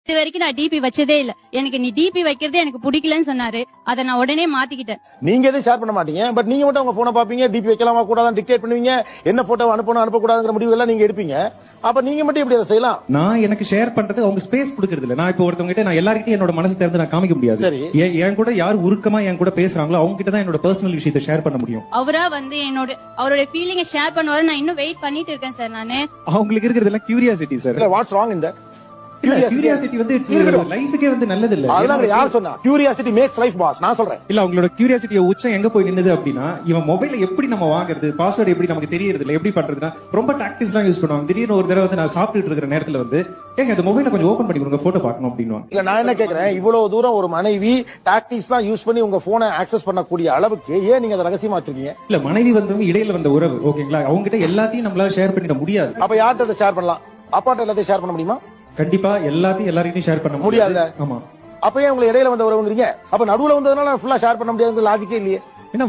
இது வரைக்கும் நான் டிபி வச்சதே இல்ல. எனக்கு நீ டிபி வைக்கிறதே எனக்கு பிடிக்கலன்னு சொன்னாரு. அதை நான் உடனே மாத்திக்கிட்டேன். நீங்க எதுவும் ஷேர் பண்ண மாட்டீங்க, பட் நீங்க மட்டும் உங்க போனை பாப்பீங்க, டிபி வைக்கலாமா கூடாதான் டிக்டேட் பண்ணுவீங்க, என்ன போட்டோ அனுப்பணும் அனுப்பக்கூடாதுங்கிற முடிவு எல்லாம் நீங்க எடுப்பீங்க. அப்ப நீங்க மட்டும் எப்படி அதை செய்யலாம்? நான் எனக்கு ஷேர் பண்றது அவங்க ஸ்பேஸ் கொடுக்கறது இல்ல. நான் இப்போ ஒருத்தவங்க கிட்ட நான் எல்லார்கிட்டயும் என்னோட மனசு திறந்து நான் காமிக்க முடியாது. சரி. என் கூட யார் உருக்கமா என் கூட பேசுறாங்களோ அவங்க கிட்ட தான் என்னோட பர்சனல் விஷயத்தை ஷேர் பண்ண முடியும். அவரா வந்து அவரோட ஃபீலிங்கை ஷேர் பண்ணுவாரு. நான் இன்னும் வெயிட் பண்ணிட்டு இருக்கேன் சார். நானு அவங்களுக்கு இருக்கிறது எல்லாம் கியூரியாசிட்டி சார். இல்ல, வாட்ஸ் ராங் இந்த கியூரியாசிட்டி வந்து லைஃபுக்கே வந்து நல்லது இல்ல. அதெல்லாம் யார் சொன்னா? Curiosity makes life boss. நான் சொல்றேன். இல்ல, அவங்களோட கியூரியாசிட்டிய உச்சம் எங்க போய் நின்னுது அப்படின்னா, இவன் மொபைல எப்படி நம்ம வாங்குறது, பாஸ்வேர்டு எப்படி நமக்கு தெரியறது இல்ல, எப்படி பண்றதுன்னா ரொம்ப டாக்டிக்ஸ் எல்லாம் யூஸ் பண்ணுவாங்க. திடீர்னு ஒரு தடவை வந்து நான் சாப்பிட்டுட்டு இருக்கிற நேரத்துல வந்து ஏங்க அந்த மொபைல கொஞ்சம் ஓபன் பண்ணி கொடுங்க, போட்டோ பார்க்கணும் அப்படின்னுவாங்க. இல்ல, நான் என்ன கேக்குறேன், இவ்வளவு தூரம் ஒரு மனைவி டாக்டிக்ஸ் எல்லாம் யூஸ் பண்ணி உங்க போனை ஆக்சஸ் பண்ணக்கூடிய அளவுக்கு ஏன் நீங்க அதை ரகசியமா வச்சிருக்கீங்க? இல்ல, மனைவி வந்தவங்க இடையில வந்த உறவு, ஓகேங்களா, அவங்க கிட்ட எல்லாத்தையும் நம்மளால ஷேர் பண்ணிட முடியாது. அப்ப யார்கிட்ட அதை ஷேர் பண்ணலாம்? அப்பாட்ட எல்லாத்தையும் ஷேர் பண்ண முடியுமா? கண்டிப்பா எல்லாத்தையும் எல்லார்கிட்டயும் ஷேர் பண்ண முடியாது. ஆமா. அப்ப ஏன் உங்களை இடையில வந்த உறவுங்கிறீங்க? அப்ப நடுவுல வந்ததுனால ஃபுல்லா ஷேர் பண்ண முடியாதுங்கிற லாஜிக்கே இல்லையே. ஏன்னா